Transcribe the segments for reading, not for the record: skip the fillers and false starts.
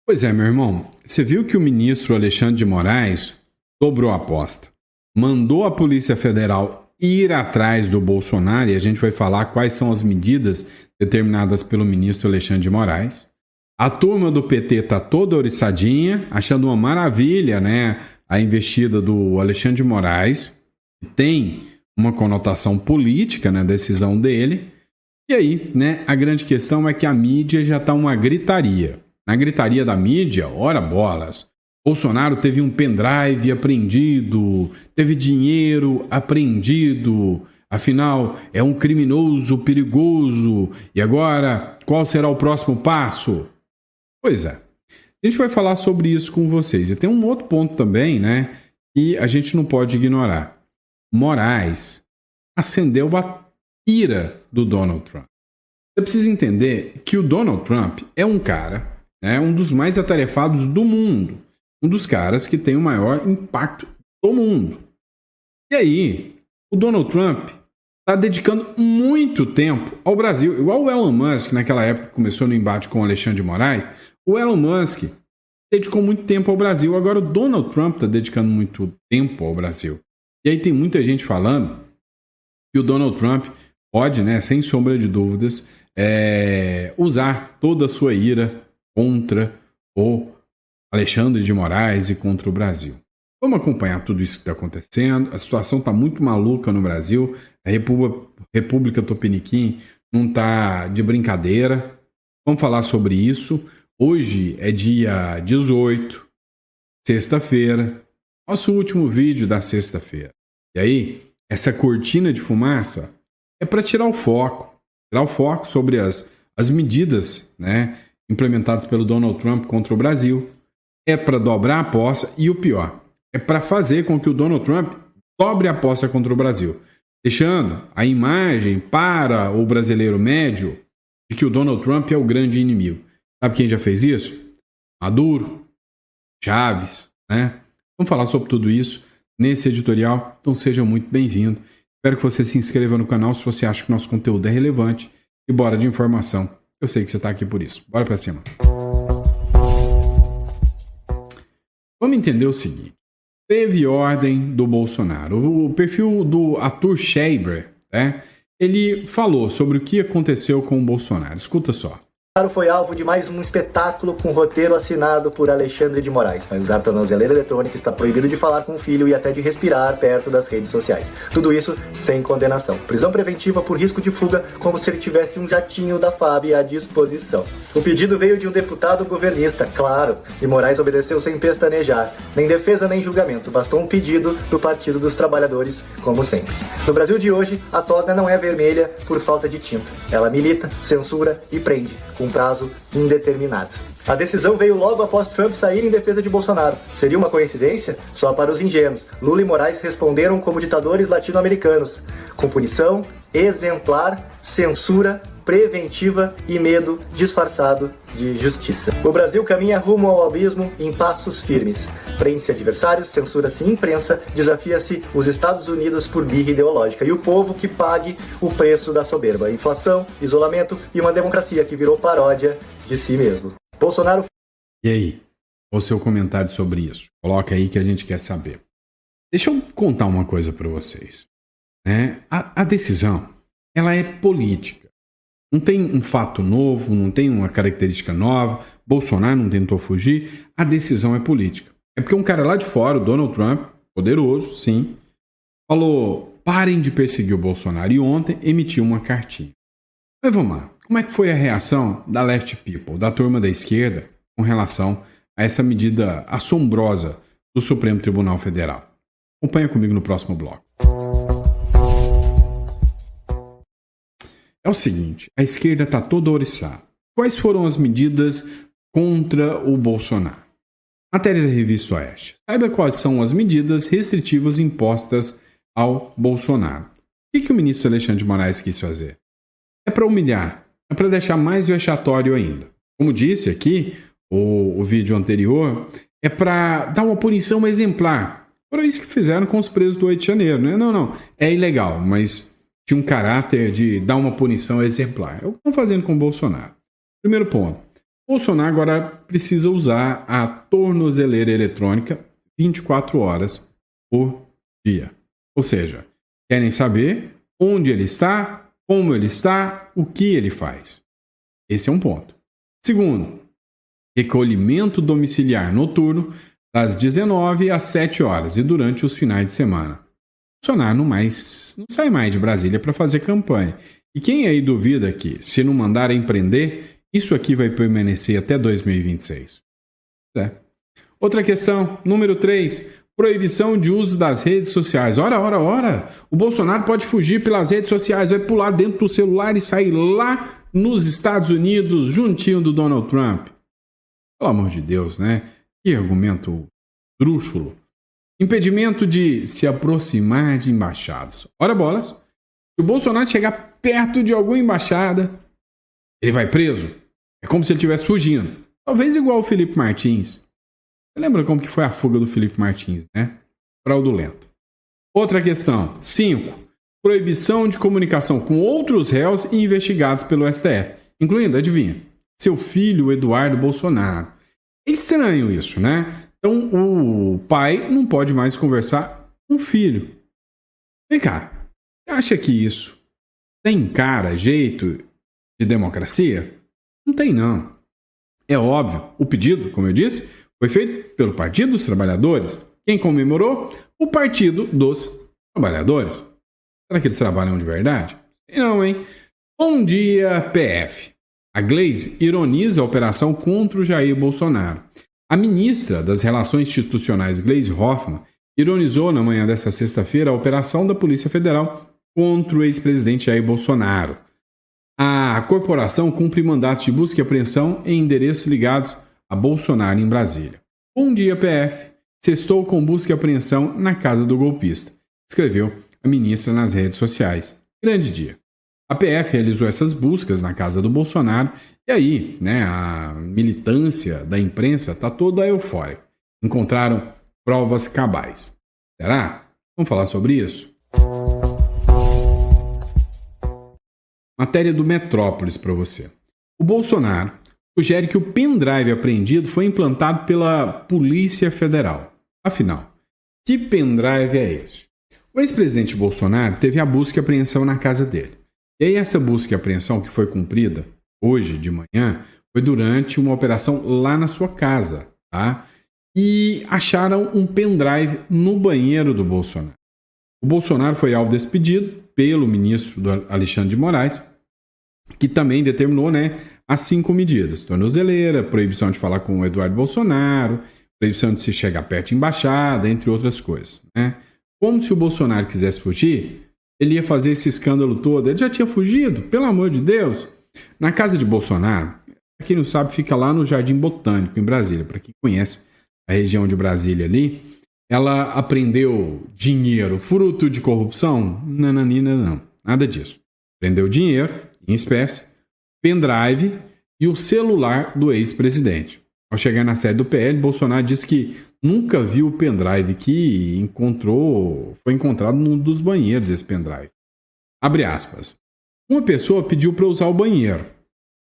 Pois é, meu irmão. Você viu que o ministro Alexandre de Moraes dobrou a aposta. Mandou a Polícia Federal ir atrás do Bolsonaro, e a gente vai falar quais são as medidas determinadas pelo ministro Alexandre de Moraes. A turma do PT tá toda oriçadinha, achando uma maravilha, né, a investida do Alexandre de Moraes, que tem uma conotação política na decisão dele. E aí, né, a grande questão é que a mídia já tá uma gritaria. Na gritaria da mídia, ora bolas, Bolsonaro teve um pendrive apreendido, teve dinheiro apreendido, afinal é um criminoso perigoso, e agora qual será o próximo passo? Pois é, a gente vai falar sobre isso com vocês. E tem um outro ponto também, né, que a gente não pode ignorar. Moraes acendeu a ira do Donald Trump. Você precisa entender que o Donald Trump é um cara, né, um dos mais atarefados do mundo, um dos caras que tem o maior impacto do mundo. E aí, o Donald Trump está dedicando muito tempo ao Brasil, igual o Elon Musk, naquela época que começou no embate com o Alexandre de Moraes. O Elon Musk dedicou muito tempo ao Brasil, agora o Donald Trump está dedicando muito tempo ao Brasil. E aí tem muita gente falando que o Donald Trump pode, né, sem sombra de dúvidas, usar toda a sua ira contra o Alexandre de Moraes e contra o Brasil. Vamos acompanhar tudo isso que está acontecendo. A situação está muito maluca no Brasil. A República Tupiniquim não está de brincadeira. Vamos falar sobre isso. Hoje é dia 18, sexta-feira. Nosso último vídeo da sexta-feira. E aí, essa cortina de fumaça é para tirar o foco. Tirar o foco sobre as medidas, né, implementadas pelo Donald Trump contra o Brasil. É para dobrar a aposta e o pior, é para fazer com que o Donald Trump dobre a aposta contra o Brasil, deixando a imagem para o brasileiro médio de que o Donald Trump é o grande inimigo. Sabe quem já fez isso? Maduro, Chaves, né? Vamos falar sobre tudo isso nesse editorial, então seja muito bem-vindo. Espero que você se inscreva no canal se você acha que o nosso conteúdo é relevante e bora de informação. Eu sei que você está aqui por isso. Bora para cima. Vamos entender o seguinte. Teve ordem do Bolsonaro. O perfil do Arthur Schreiber, né, ele falou sobre o que aconteceu com o Bolsonaro. Escuta só. Bolsonaro foi alvo de mais um espetáculo com roteiro assinado por Alexandre de Moraes. Vai usar tornozeleira eletrônica, está proibido de falar com o filho e até de respirar perto das redes sociais. Tudo isso sem condenação. Prisão preventiva por risco de fuga, como se ele tivesse um jatinho da FAB à disposição. O pedido veio de um deputado governista, claro, e Moraes obedeceu sem pestanejar. Nem defesa nem julgamento, bastou um pedido do Partido dos Trabalhadores, como sempre. No Brasil de hoje, a toga não é vermelha por falta de tinta. Ela milita, censura e prende, com prazo indeterminado. A decisão veio logo após Trump sair em defesa de Bolsonaro. Seria uma coincidência? Só para os ingênuos. Lula e Moraes responderam como ditadores latino-americanos, com punição exemplar, censura preventiva e medo disfarçado de justiça. O Brasil caminha rumo ao abismo em passos firmes. Prende-se adversários, censura-se imprensa, desafia-se os Estados Unidos por birra ideológica e o povo que pague o preço da soberba. Inflação, isolamento e uma democracia que virou paródia de si mesmo. Bolsonaro... E aí? Qual o seu comentário sobre isso? Coloca aí que a gente quer saber. Deixa eu contar uma coisa para vocês. A decisão, ela é política. Não tem um fato novo, não tem uma característica nova. Bolsonaro não tentou fugir. A decisão é política. É porque um cara lá de fora, o Donald Trump, poderoso, sim, falou, parem de perseguir o Bolsonaro. E ontem emitiu uma cartinha. Mas vamos lá. Como é que foi a reação da Left People, da turma da esquerda, com relação a essa medida assombrosa do Supremo Tribunal Federal? Acompanha comigo no próximo bloco. É o seguinte, a esquerda está toda oriçada. Quais foram as medidas contra o Bolsonaro? Matéria da Revista Oeste. Saiba quais são as medidas restritivas impostas ao Bolsonaro. O que o ministro Alexandre de Moraes quis fazer? É para humilhar, é para deixar mais vexatório ainda. Como disse aqui, o vídeo anterior, é para dar uma punição exemplar. Foi isso que fizeram com os presos do 8 de janeiro. Né? Não, é ilegal, mas tinha um caráter de dar uma punição exemplar. É o que estão fazendo com o Bolsonaro. Primeiro ponto. Bolsonaro agora precisa usar a tornozeleira eletrônica 24 horas por dia. Ou seja, querem saber onde ele está, como ele está, o que ele faz. Esse é um ponto. Segundo, recolhimento domiciliar noturno das 19 às 7 horas e durante os finais de semana. Bolsonaro não sai mais de Brasília para fazer campanha. E quem aí duvida que, se não mandarem prender, isso aqui vai permanecer até 2026? Outra questão, número 3, proibição de uso das redes sociais. Ora, o Bolsonaro pode fugir pelas redes sociais, vai pular dentro do celular e sair lá nos Estados Unidos, juntinho do Donald Trump. Pelo amor de Deus, né? Que argumento drúxulo. Impedimento de se aproximar de embaixadas. Ora bolas, se o Bolsonaro chegar perto de alguma embaixada, ele vai preso. É como se ele estivesse fugindo. Talvez igual o Felipe Martins. Você lembra como que foi a fuga do Felipe Martins, né? Fraudulento. Outra questão. 5. Proibição de comunicação com outros réus e investigados pelo STF. Incluindo, adivinha, seu filho Eduardo Bolsonaro. É estranho isso, né? Então, o pai não pode mais conversar com o filho. Vem cá, você acha que isso tem cara, jeito de democracia? Não tem, não. É óbvio, o pedido, como eu disse, foi feito pelo Partido dos Trabalhadores. Quem comemorou? O Partido dos Trabalhadores. Será que eles trabalham de verdade? Não, hein? Bom dia, PF. A Glaze ironiza a operação contra o Jair Bolsonaro. A ministra das Relações Institucionais, Gleisi Hoffmann, ironizou na manhã desta sexta-feira a operação da Polícia Federal contra o ex-presidente Jair Bolsonaro. A corporação cumpre mandatos de busca e apreensão em endereços ligados a Bolsonaro em Brasília. Bom dia, PF. Sextou com busca e apreensão na casa do golpista, escreveu a ministra nas redes sociais. Grande dia. A PF realizou essas buscas na casa do Bolsonaro e aí, né, a militância da imprensa está toda eufórica. Encontraram provas cabais. Será? Vamos falar sobre isso? Matéria do Metrópolis para você. O Bolsonaro sugere que o pendrive apreendido foi implantado pela Polícia Federal. Afinal, que pendrive é esse? O ex-presidente Bolsonaro teve a busca e apreensão na casa dele. E aí essa busca e apreensão que foi cumprida hoje de manhã foi durante uma operação lá na sua casa, tá? E acharam um pendrive no banheiro do Bolsonaro. O Bolsonaro foi alvo desse pedido pelo ministro Alexandre de Moraes, que também determinou, né, as 5 medidas. Tornozeleira, proibição de falar com o Eduardo Bolsonaro, proibição de se chegar perto de embaixada, entre outras coisas, né? Como se o Bolsonaro quisesse fugir, ele ia fazer esse escândalo todo. Ele já tinha fugido, pelo amor de Deus. Na casa de Bolsonaro, para quem não sabe, fica lá no Jardim Botânico, em Brasília. Para quem conhece a região de Brasília ali, ela apreendeu dinheiro fruto de corrupção? Nananina, não. Nada disso. Prendeu dinheiro, em espécie, pendrive e o celular do ex-presidente. Ao chegar na sede do PL, Bolsonaro disse que nunca viu o pendrive que foi encontrado num dos banheiros, esse pendrive. Abre aspas. Uma pessoa pediu para usar o banheiro.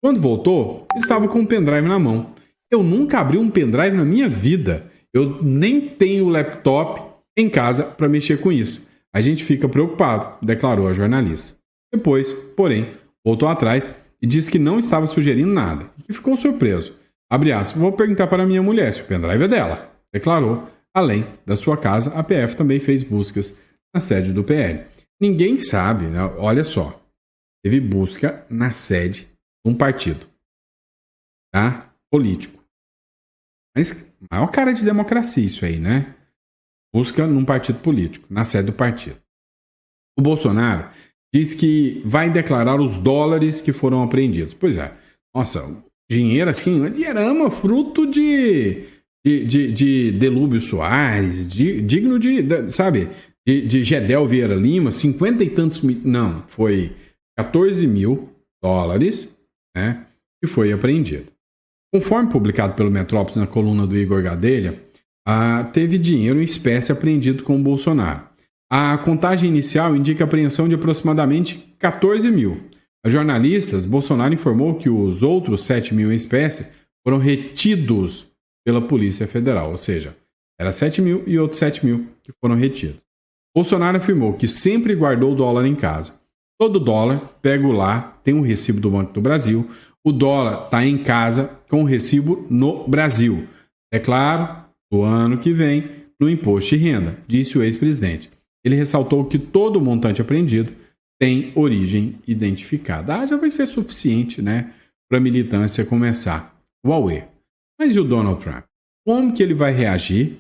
Quando voltou, estava com o pendrive na mão. Eu nunca abri um pendrive na minha vida. Eu nem tenho laptop em casa para mexer com isso. A gente fica preocupado, declarou a jornalista. Depois, porém, voltou atrás e disse que não estava sugerindo nada e que ficou surpreso. Abre aspas, vou perguntar para minha mulher se o pendrive é dela, declarou. Além da sua casa, a PF também fez buscas na sede do PL. Ninguém sabe, né? Olha só, teve busca na sede de um partido, tá? Político. Mas maior cara de democracia isso aí, né? Busca num partido político, na sede do partido. O Bolsonaro diz que vai declarar os dólares que foram apreendidos. Pois é, nossa, dinheiro assim, dinheirama, fruto de Delúbio Soares, digno de sabe, de Gedel Vieira Lima, 50 e tantos mil, não, foi 14 mil dólares, né, que foi apreendido. Conforme publicado pelo Metrópolis na coluna do Igor Gadelha, teve dinheiro em espécie apreendido com o Bolsonaro. A contagem inicial indica a apreensão de aproximadamente 14 mil. A jornalistas, Bolsonaro informou que os outros 7 mil em espécie foram retidos pela Polícia Federal, ou seja, era 7 mil e outros 7 mil que foram retidos. Bolsonaro afirmou que sempre guardou o dólar em casa. Todo dólar, pego lá, tem um recibo do Banco do Brasil, o dólar está em casa com o recibo no Brasil. É claro, do ano que vem, no imposto de renda, disse o ex-presidente. Ele ressaltou que todo o montante apreendido tem origem identificada. Já vai ser suficiente, né, para a militância começar o auê. Mas e o Donald Trump? Como que ele vai reagir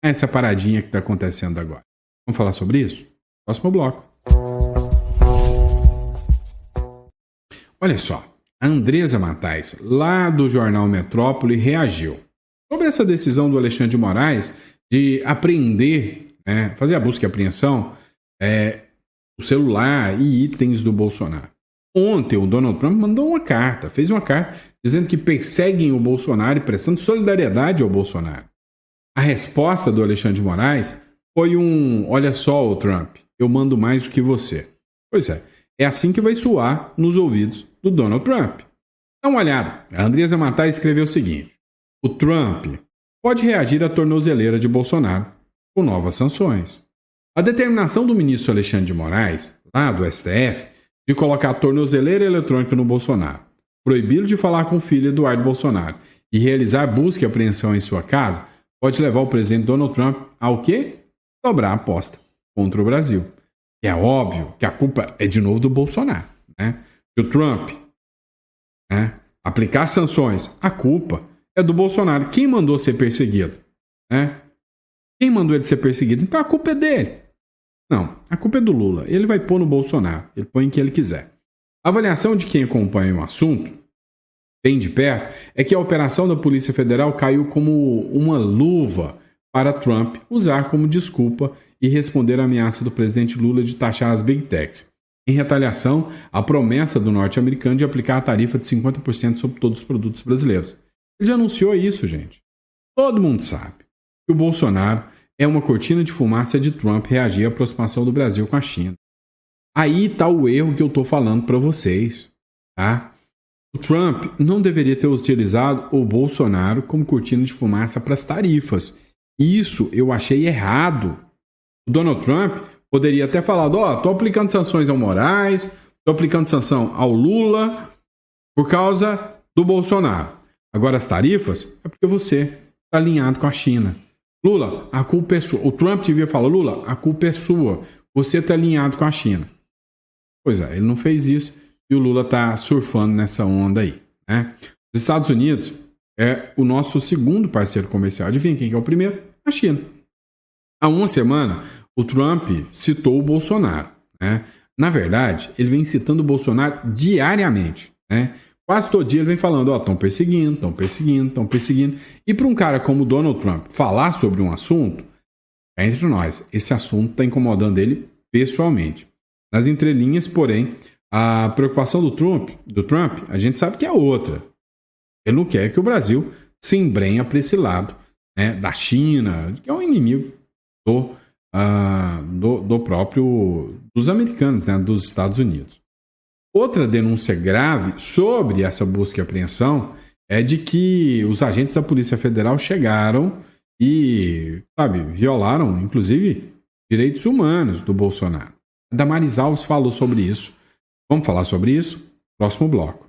a essa paradinha que está acontecendo agora? Vamos falar sobre isso? Próximo bloco. Olha só, a Andresa Matais, lá do jornal Metrópole, reagiu sobre essa decisão do Alexandre de Moraes de apreender, né, fazer a busca e apreensão do celular e itens do Bolsonaro. Ontem o Donald Trump mandou uma carta, fez uma carta dizendo que perseguem o Bolsonaro e prestando solidariedade ao Bolsonaro. A resposta do Alexandre de Moraes foi olha só, o Trump, eu mando mais do que você. Pois é assim que vai soar nos ouvidos do Donald Trump. Dá uma olhada. A Andresa Matais escreveu o seguinte: o Trump pode reagir à tornozeleira de Bolsonaro com novas sanções. A determinação do ministro Alexandre de Moraes, lá do STF, de colocar a tornozeleira eletrônica no Bolsonaro, proibi-lo de falar com o filho Eduardo Bolsonaro e realizar busca e apreensão em sua casa, pode levar o presidente Donald Trump ao quê? Dobrar a aposta contra o Brasil. E é óbvio que a culpa é de novo do Bolsonaro, né? Se o Trump, né, aplicar sanções, a culpa é do Bolsonaro. Quem mandou ser perseguido? Né? Quem mandou ele ser perseguido? Então a culpa é dele. Não, a culpa é do Lula. Ele vai pôr no Bolsonaro. Ele põe em que ele quiser. A avaliação de quem acompanha o assunto, bem de perto, é que a operação da Polícia Federal caiu como uma luva para Trump usar como desculpa e responder à ameaça do presidente Lula de taxar as Big Techs. Em retaliação, a promessa do norte-americano de aplicar a tarifa de 50% sobre todos os produtos brasileiros. Ele já anunciou isso, gente. Todo mundo sabe que o Bolsonaro é uma cortina de fumaça de Trump reagir à aproximação do Brasil com a China. Aí está o erro que eu estou falando para vocês. Tá? O Trump não deveria ter utilizado o Bolsonaro como cortina de fumaça para as tarifas. Isso eu achei errado. O Donald Trump poderia ter falado, estou aplicando sanções ao Moraes, estou aplicando sanção ao Lula por causa do Bolsonaro. Agora as tarifas é porque você está alinhado com a China. Lula, a culpa é sua. O Trump devia falar, Lula, a culpa é sua. Você está alinhado com a China. Pois é, ele não fez isso e o Lula está surfando nessa onda aí. Né? Os Estados Unidos é o nosso segundo parceiro comercial. Adivinha quem é o primeiro? A China. Há uma semana, o Trump citou o Bolsonaro. Né? Na verdade, ele vem citando o Bolsonaro diariamente. Né? Quase todo dia ele vem falando, estão perseguindo. E para um cara como o Donald Trump falar sobre um assunto, é entre nós, esse assunto está incomodando ele pessoalmente. Nas entrelinhas, porém, a preocupação do Trump, a gente sabe que é outra. Ele não quer que o Brasil se embrenha para esse lado, né, da China, que é um inimigo dos americanos, né, dos Estados Unidos. Outra denúncia grave sobre essa busca e apreensão é de que os agentes da Polícia Federal chegaram e, violaram, inclusive, direitos humanos do Bolsonaro. A Damares Alves falou sobre isso. Vamos falar sobre isso? Próximo bloco.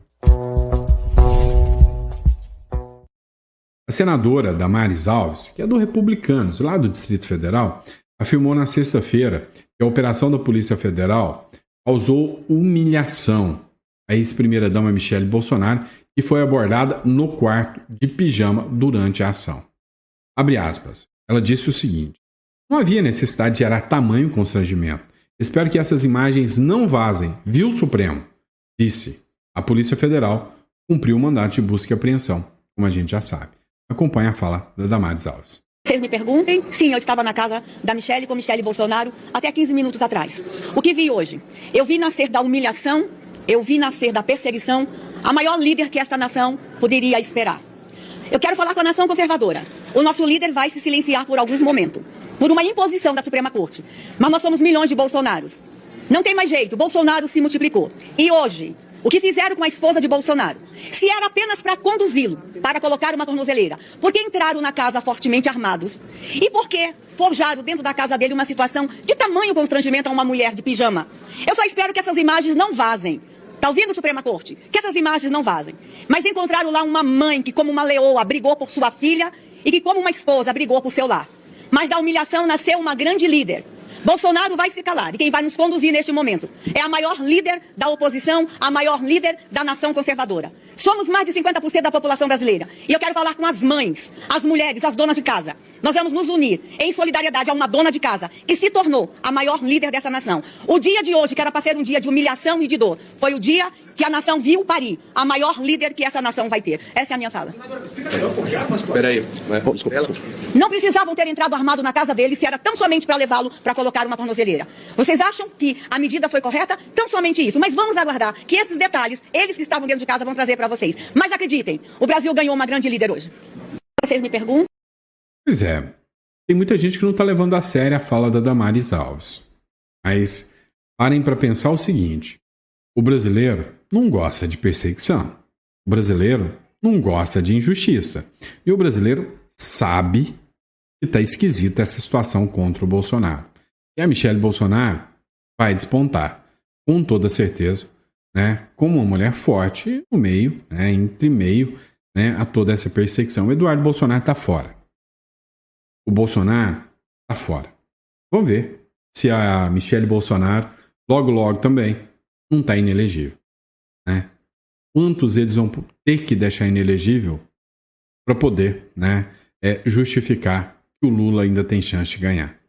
A senadora Damares Alves, que é do Republicanos, lá do Distrito Federal, afirmou na sexta-feira que a operação da Polícia Federal causou humilhação à ex-primeira-dama Michele Bolsonaro, que foi abordada no quarto de pijama durante a ação. Abre aspas. Ela disse o seguinte: não havia necessidade de gerar tamanho constrangimento. Espero que essas imagens não vazem, viu, Supremo? Disse. A Polícia Federal cumpriu o mandato de busca e apreensão, como a gente já sabe. Acompanhe a fala da Damares Alves. Vocês me perguntem, sim, eu estava na casa da Michele com Michele Bolsonaro até 15 minutos atrás. O que vi hoje? Eu vi nascer da humilhação, eu vi nascer da perseguição, a maior líder que esta nação poderia esperar. Eu quero falar com a nação conservadora. O nosso líder vai se silenciar por algum momento, por uma imposição da Suprema Corte. Mas nós somos milhões de Bolsonaros. Não tem mais jeito, Bolsonaro se multiplicou. E hoje, O que fizeram com a esposa de Bolsonaro? Se era apenas para conduzi-lo, para colocar uma tornozeleira, por que entraram na casa fortemente armados? E por que forjaram dentro da casa dele uma situação de tamanho constrangimento a uma mulher de pijama? Eu só espero que essas imagens não vazem. Tá ouvindo, Suprema Corte? Que essas imagens não vazem. Mas encontraram lá uma mãe que, como uma leoa, brigou por sua filha e que, como uma esposa, brigou por seu lar. Mas da humilhação nasceu uma grande líder. Bolsonaro vai se calar, e quem vai nos conduzir neste momento é a maior líder da oposição, a maior líder da nação conservadora. Somos mais de 50% da população brasileira. E eu quero falar com as mães, as mulheres, as donas de casa. Nós vamos nos unir em solidariedade a uma dona de casa que se tornou a maior líder dessa nação. O dia de hoje, que era para ser um dia de humilhação e de dor, foi o dia que a nação viu parir a maior líder que essa nação vai ter. Essa é a minha fala. Peraí. Não precisavam ter entrado armado na casa dele se era tão somente para levá-lo para colocar uma tornozeleira. Vocês acham que a medida foi correta? Tão somente isso. Mas vamos aguardar que esses detalhes, eles que estavam dentro de casa, vão trazer para vocês. Mas acreditem, o Brasil ganhou uma grande líder hoje. Vocês me perguntam? Pois é. Tem muita gente que não está levando a sério a fala da Damares Alves. Mas parem para pensar o seguinte. O brasileiro não gosta de perseguição. O brasileiro não gosta de injustiça. E o brasileiro sabe que está esquisita essa situação contra o Bolsonaro. E a Michelle Bolsonaro vai despontar, com toda certeza, né, como uma mulher forte no meio, né, entre meio, né, a toda essa perseguição. O Eduardo Bolsonaro está fora. O Bolsonaro está fora. Vamos ver se a Michelle Bolsonaro, logo também, não está inelegível. Né? Quantos eles vão ter que deixar inelegível para poder, né, justificar que o Lula ainda tem chance de ganhar?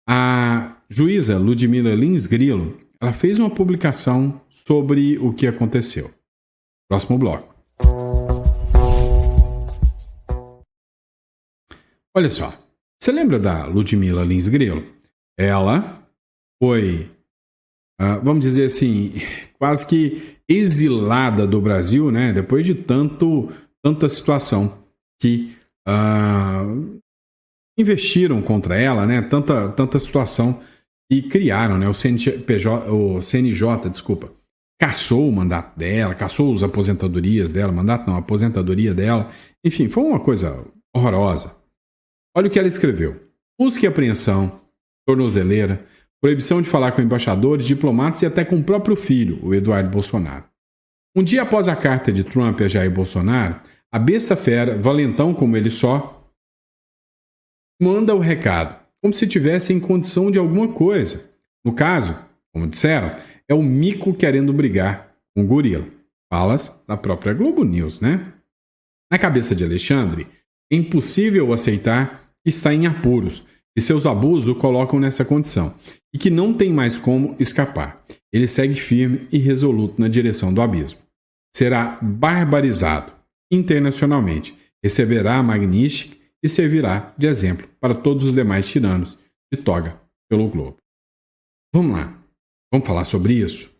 A juíza Ludmila Lins Grilo, ela fez uma publicação sobre o que aconteceu. Próximo bloco. Olha só, você lembra da Ludmila Lins Grilo? Ela foi, vamos dizer assim, quase que exilada do Brasil, né? Depois de tanta situação que investiram contra ela, né? Tanta situação e criaram, né? O CNJ, desculpa, cassou o mandato dela, cassou as aposentadorias dela, a aposentadoria dela. Enfim, foi uma coisa horrorosa. Olha o que ela escreveu. Busca e apreensão, tornozeleira, proibição de falar com embaixadores, diplomatas e até com o próprio filho, o Eduardo Bolsonaro. Um dia após a carta de Trump a Jair Bolsonaro, a besta fera, valentão como ele só, manda o recado, como se tivesse em condição de alguma coisa. No caso, como disseram, é o mico querendo brigar com o gorila. Falas da própria Globo News, né? Na cabeça de Alexandre, é impossível aceitar que está em apuros e seus abusos o colocam nessa condição e que não tem mais como escapar. Ele segue firme e resoluto na direção do abismo. Será barbarizado internacionalmente, receberá a Magnitsky e servirá de exemplo para todos os demais tiranos de toga pelo globo. Vamos lá, vamos falar sobre isso?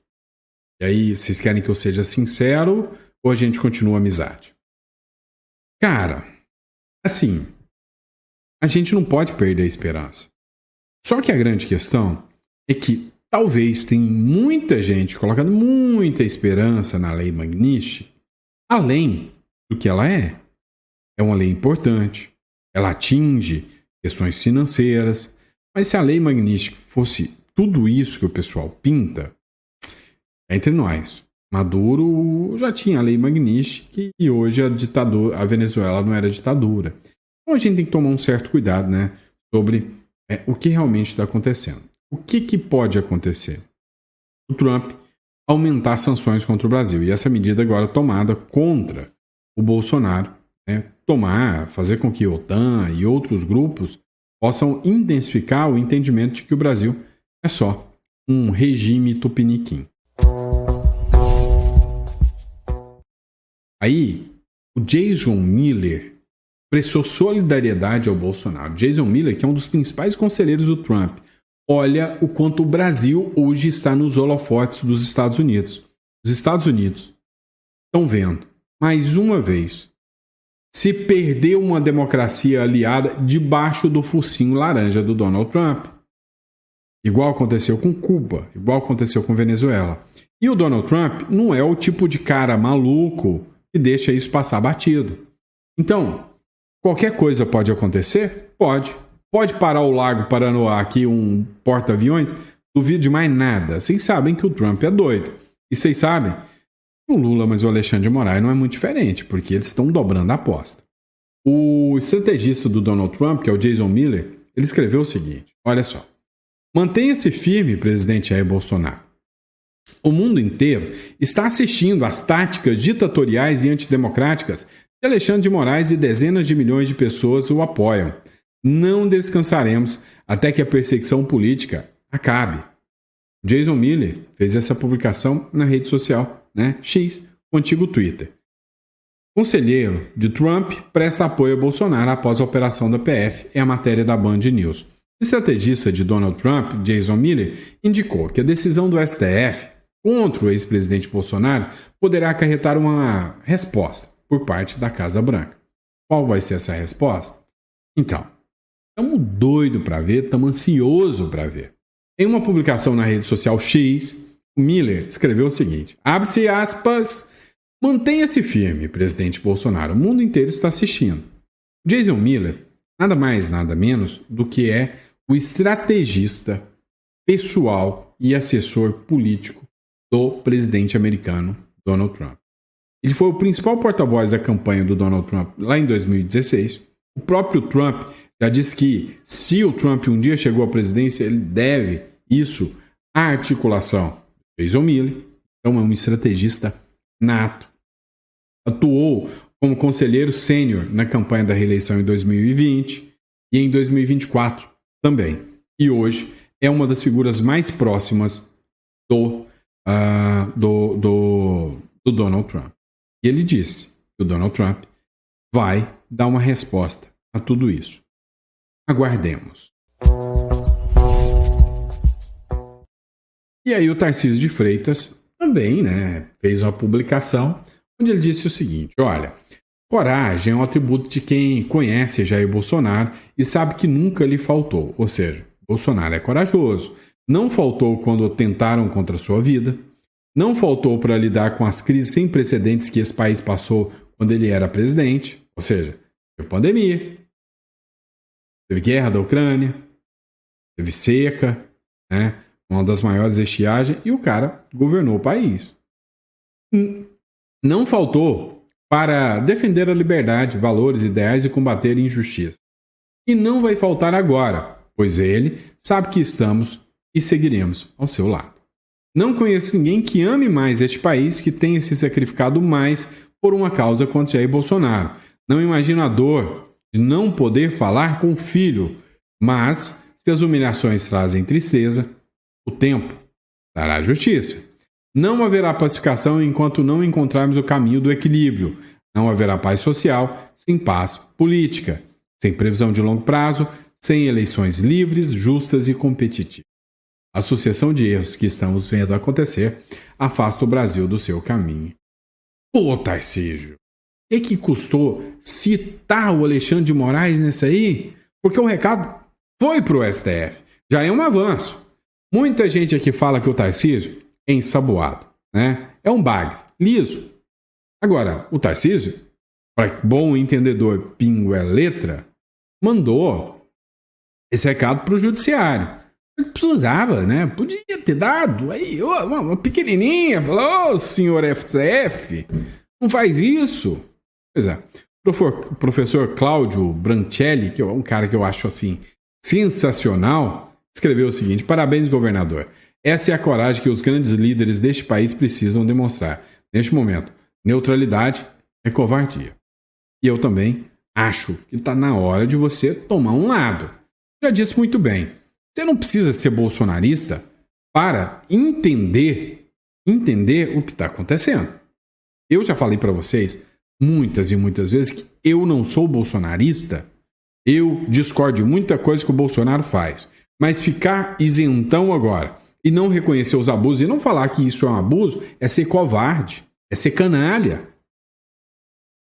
E aí, vocês querem que eu seja sincero ou a gente continua a amizade? Cara, assim, a gente não pode perder a esperança. Só que a grande questão é que talvez tem muita gente colocando muita esperança na lei Magnitsky, além do que ela é. É uma lei importante, ela atinge questões financeiras, mas se a lei Magnitsky fosse tudo isso que o pessoal pinta, é entre nós. Maduro já tinha a lei Magnitsky e hoje a Venezuela não era ditadura. Então a gente tem que tomar um certo cuidado, né, sobre o que realmente está acontecendo. O que pode acontecer? O Trump aumentar sanções contra o Brasil. E essa medida agora tomada contra o Bolsonaro, né, fazer com que a OTAN e outros grupos possam intensificar o entendimento de que o Brasil é só um regime tupiniquim. Aí, o Jason Miller prestou solidariedade ao Bolsonaro. Jason Miller, que é um dos principais conselheiros do Trump, olha o quanto o Brasil hoje está nos holofotes dos Estados Unidos. Os Estados Unidos estão vendo, mais uma vez, se perdeu uma democracia aliada debaixo do focinho laranja do Donald Trump. Igual aconteceu com Cuba, igual aconteceu com Venezuela. E o Donald Trump não é o tipo de cara maluco que deixa isso passar batido. Então, qualquer coisa pode acontecer? Pode. Pode parar o Lago Paranoá aqui, um porta-aviões? Duvido de mais nada. Vocês sabem que o Trump é doido. E vocês sabem, o Lula, mas o Alexandre de Moraes não é muito diferente, porque eles estão dobrando a aposta. O estrategista do Donald Trump, que é o Jason Miller, ele escreveu o seguinte, olha só. Mantenha-se firme, presidente Jair Bolsonaro. O mundo inteiro está assistindo às táticas ditatoriais e antidemocráticas de Alexandre de Moraes e dezenas de milhões de pessoas o apoiam. Não descansaremos até que a perseguição política acabe. Jason Miller fez essa publicação na rede social, X, o antigo Twitter. Conselheiro de Trump presta apoio a Bolsonaro após a operação da PF, é a matéria da Band News. O estrategista de Donald Trump, Jason Miller, indicou que a decisão do STF contra o ex-presidente Bolsonaro poderá acarretar uma resposta por parte da Casa Branca. Qual vai ser essa resposta? Então, estamos doidos para ver, estamos ansiosos para ver. Em uma publicação na rede social X, o Miller escreveu o seguinte, abre-se aspas, mantenha-se firme, presidente Bolsonaro, o mundo inteiro está assistindo. Jason Miller, nada mais, nada menos do que é o estrategista pessoal e assessor político do presidente americano Donald Trump. Ele foi o principal porta-voz da campanha do Donald Trump lá em 2016. O próprio Trump já disse que se o Trump um dia chegou à presidência, ele deve isso à articulação do Jason Miller. Então é um estrategista nato. Atuou como conselheiro sênior na campanha da reeleição em 2020 e em 2024 também. E hoje é uma das figuras mais próximas do Donald Trump. E ele disse que o Donald Trump vai dar uma resposta a tudo isso. Aguardemos. E aí o Tarcísio de Freitas também, fez uma publicação onde ele disse o seguinte, olha, coragem é um atributo de quem conhece Jair Bolsonaro e sabe que nunca lhe faltou. Ou seja, Bolsonaro é corajoso. Não faltou quando tentaram contra a sua vida. Não faltou para lidar com as crises sem precedentes que esse país passou quando ele era presidente. Ou seja, teve pandemia, teve guerra da Ucrânia, teve seca, uma das maiores estiagens, e o cara governou o país. Não faltou para defender a liberdade, valores, ideais e combater a injustiça. E não vai faltar agora, pois ele sabe que estamos e seguiremos ao seu lado. Não conheço ninguém que ame mais este país, que tenha se sacrificado mais por uma causa quanto Jair Bolsonaro. Não imagino a dor de não poder falar com o filho, mas se as humilhações trazem tristeza, o tempo trará justiça. Não haverá pacificação enquanto não encontrarmos o caminho do equilíbrio. Não haverá paz social sem paz política, sem previsão de longo prazo, sem eleições livres, justas e competitivas. A sucessão de erros que estamos vendo acontecer afasta o Brasil do seu caminho. Pô, Tarcísio, o que custou citar o Alexandre de Moraes nessa aí? Porque o recado foi para o STF. Já é um avanço. Muita gente aqui fala que o Tarcísio é ensaboado, É um bagre, liso. Agora, o Tarcísio, para bom entendedor, pingo é letra, mandou esse recado para o judiciário. Precisava, Podia ter dado aí uma pequenininha, falou, senhor FCF, não faz isso. Pois é, o professor Cláudio Brancelli, que é um cara que eu acho assim sensacional, escreveu o seguinte, parabéns, governador. Essa é a coragem que os grandes líderes deste país precisam demonstrar. Neste momento, neutralidade é covardia. E eu também acho que está na hora de você tomar um lado. Já disse muito bem. Você não precisa ser bolsonarista para entender o que está acontecendo. Eu já falei para vocês muitas e muitas vezes que eu não sou bolsonarista. Eu discordo de muita coisa que o Bolsonaro faz. Mas ficar isentão agora e não reconhecer os abusos e não falar que isso é um abuso é ser covarde, é ser canalha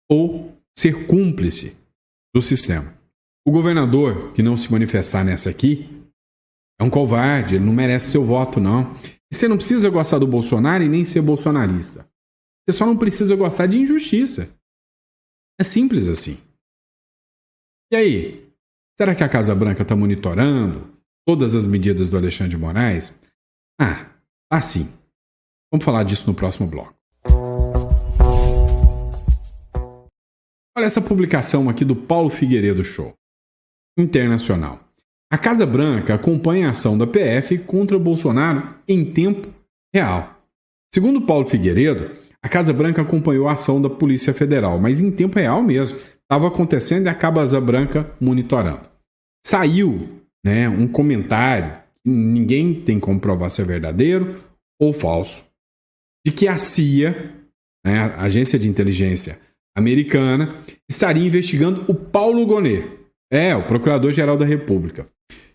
ou ser cúmplice do sistema. O governador que não se manifestar nessa aqui é um covarde, ele não merece seu voto, não. E você não precisa gostar do Bolsonaro e nem ser bolsonarista. Você só não precisa gostar de injustiça. É simples assim. E aí? Será que a Casa Branca está monitorando todas as medidas do Alexandre de Moraes? Tá sim. Vamos falar disso no próximo bloco. Olha essa publicação aqui do Paulo Figueiredo Show. Internacional. A Casa Branca acompanha a ação da PF contra Bolsonaro em tempo real. Segundo Paulo Figueiredo, a Casa Branca acompanhou a ação da Polícia Federal, mas em tempo real mesmo. Estava acontecendo e a Casa Branca monitorando. Saiu, um comentário, ninguém tem como provar se é verdadeiro ou falso, de que a CIA, a Agência de Inteligência Americana, estaria investigando o Paulo Gonet, o Procurador-Geral da República.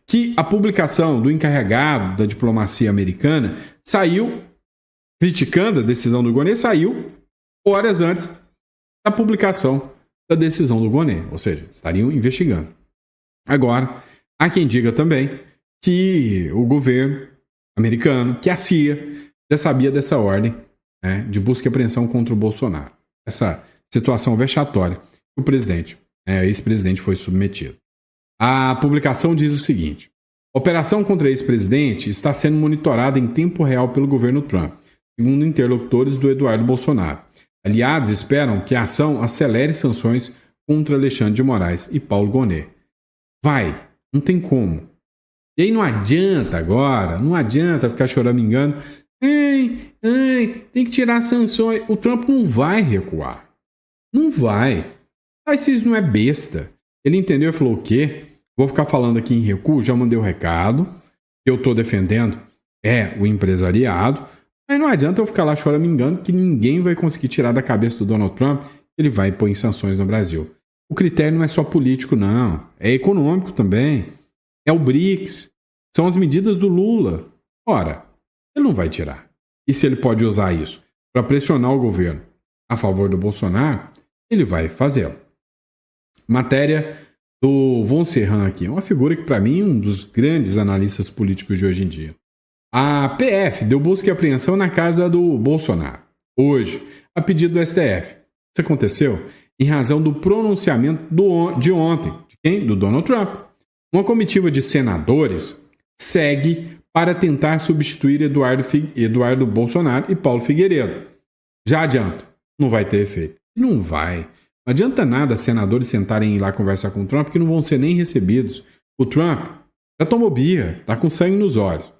Que a publicação do encarregado da diplomacia americana saiu, criticando a decisão do Gonet, saiu horas antes da publicação da decisão do Gonet, ou seja, estariam investigando. Agora, há quem diga também que o governo americano, que a CIA, já sabia dessa ordem de busca e apreensão contra o Bolsonaro. Essa situação vexatória que o presidente, ex-presidente, foi submetido. A publicação diz o seguinte: a operação contra o ex-presidente está sendo monitorada em tempo real pelo governo Trump, segundo interlocutores do Eduardo Bolsonaro. Aliados esperam que a ação acelere sanções contra Alexandre de Moraes e Paulo Gonet. Não tem como. E aí não adianta ficar choramingando. Tem que tirar sanções. O Trump não vai recuar. Não vai. Mas isso não é besta. Ele entendeu e falou o quê? Vou ficar falando aqui em recuo, já mandei o recado. Eu estou defendendo o empresariado. Mas não adianta eu ficar lá choramingando que ninguém vai conseguir tirar da cabeça do Donald Trump que ele vai pôr em sanções no Brasil. O critério não é só político, não. É econômico também. É o BRICS. São as medidas do Lula. Ora, ele não vai tirar. E se ele pode usar isso para pressionar o governo a favor do Bolsonaro, ele vai fazê-lo. Matéria do Von Serran aqui. Uma figura que, para mim, é um dos grandes analistas políticos de hoje em dia. A PF deu busca e apreensão na casa do Bolsonaro, hoje, a pedido do STF. Isso aconteceu em razão do pronunciamento de ontem. De quem? Do Donald Trump. Uma comitiva de senadores segue para tentar substituir Eduardo Bolsonaro e Paulo Figueiredo. Já adianto, não vai ter efeito. Não vai. Não adianta nada senadores sentarem lá conversar com o Trump que não vão ser nem recebidos. O Trump já tomou birra, está com sangue nos olhos.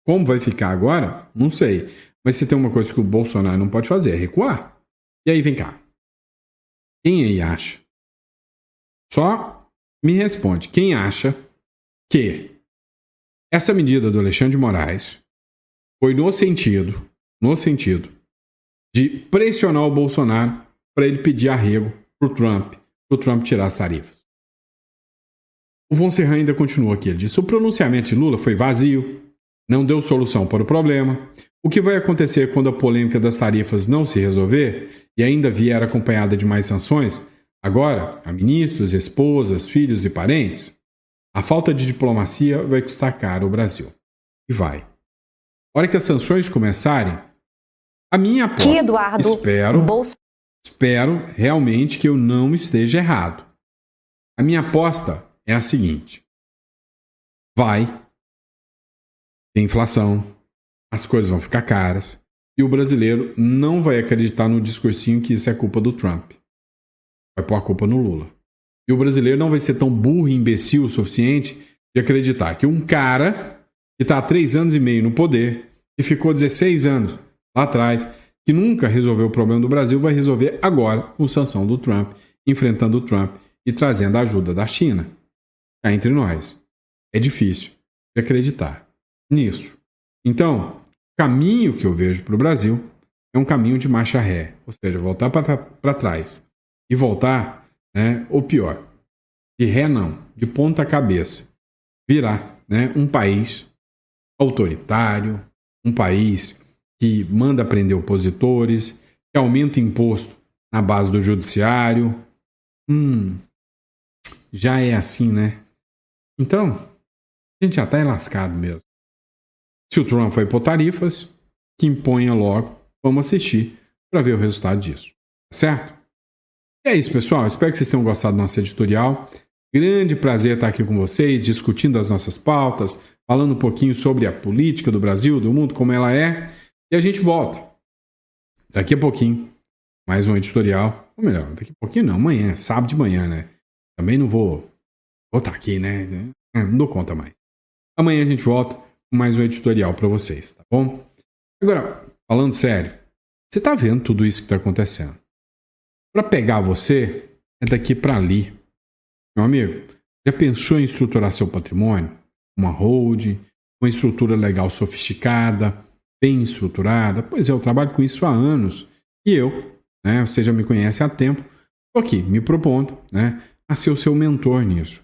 Como vai ficar agora? Não sei. Mas se tem uma coisa que o Bolsonaro não pode fazer é recuar. E aí, vem cá. Quem aí acha? Só me responde. Quem acha que essa medida do Alexandre de Moraes foi no sentido de pressionar o Bolsonaro para ele pedir arrego para o Trump tirar as tarifas? O Von Serran ainda continua aqui. Ele diz: o pronunciamento de Lula foi vazio, não deu solução para o problema. O que vai acontecer quando a polêmica das tarifas não se resolver e ainda vier acompanhada de mais sanções, agora a ministros, esposas, filhos e parentes? A falta de diplomacia vai custar caro ao Brasil. E vai. A hora que as sanções começarem, a minha aposta, espero realmente que eu não esteja errado. A minha aposta é a seguinte: tem inflação, as coisas vão ficar caras e o brasileiro não vai acreditar no discursinho que isso é culpa do Trump. Vai pôr a culpa no Lula. E o brasileiro não vai ser tão burro e imbecil o suficiente de acreditar que um cara que está há 3 anos e meio no poder, que ficou 16 anos lá atrás, que nunca resolveu o problema do Brasil, vai resolver agora com sanção do Trump, enfrentando o Trump e trazendo a ajuda da China. Cá entre nós. É difícil de acreditar nisso. Então, o caminho que eu vejo para o Brasil é um caminho de marcha ré, ou seja, voltar para trás e voltar, ou pior, de ré não, de ponta cabeça, virar um país autoritário, um país que manda prender opositores, que aumenta imposto na base do judiciário. Já é assim, né? Então, a gente já está lascado mesmo. Se o Trump vai pôr tarifas, que imponha logo. Vamos assistir para ver o resultado disso. Certo? E é isso, pessoal. Espero que vocês tenham gostado do nosso editorial. Grande prazer estar aqui com vocês, discutindo as nossas pautas, falando um pouquinho sobre a política do Brasil, do mundo, como ela é. E a gente volta. Daqui a pouquinho, mais um editorial. Ou melhor, daqui a pouquinho não, amanhã, sábado de manhã, né? Também não vou estar aqui, né? Não dou conta mais. Amanhã a gente volta com mais um editorial para vocês, tá bom? Agora, falando sério, você tá vendo tudo isso que tá acontecendo? Para pegar você, é daqui para ali. Meu amigo, já pensou em estruturar seu patrimônio? Uma holding, uma estrutura legal sofisticada, bem estruturada? Pois é, eu trabalho com isso há anos. E eu, né, você já me conhece há tempo, estou aqui me propondo, né, a ser o seu mentor nisso.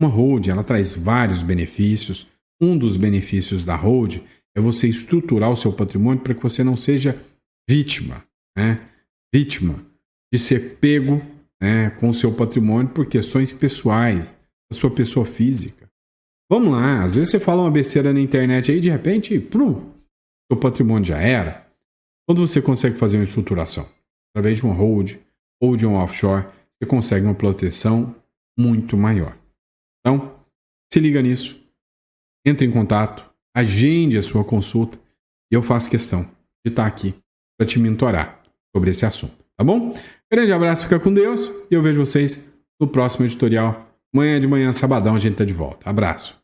Uma holding, ela traz vários benefícios. Um dos benefícios da holding é você estruturar o seu patrimônio para que você não seja vítima, né? Vítima de ser pego, né, com o seu patrimônio por questões pessoais, da sua pessoa física. Vamos lá, às vezes você fala uma besteira na internet aí, de repente, seu patrimônio já era. Quando você consegue fazer uma estruturação através de uma holding ou de um offshore, você consegue uma proteção muito maior. Então, se liga nisso, entre em contato, agende a sua consulta e eu faço questão de estar aqui para te mentorar sobre esse assunto, tá bom? Grande abraço, fica com Deus e eu vejo vocês no próximo editorial. Amanhã de manhã, sabadão, a gente tá de volta. Abraço.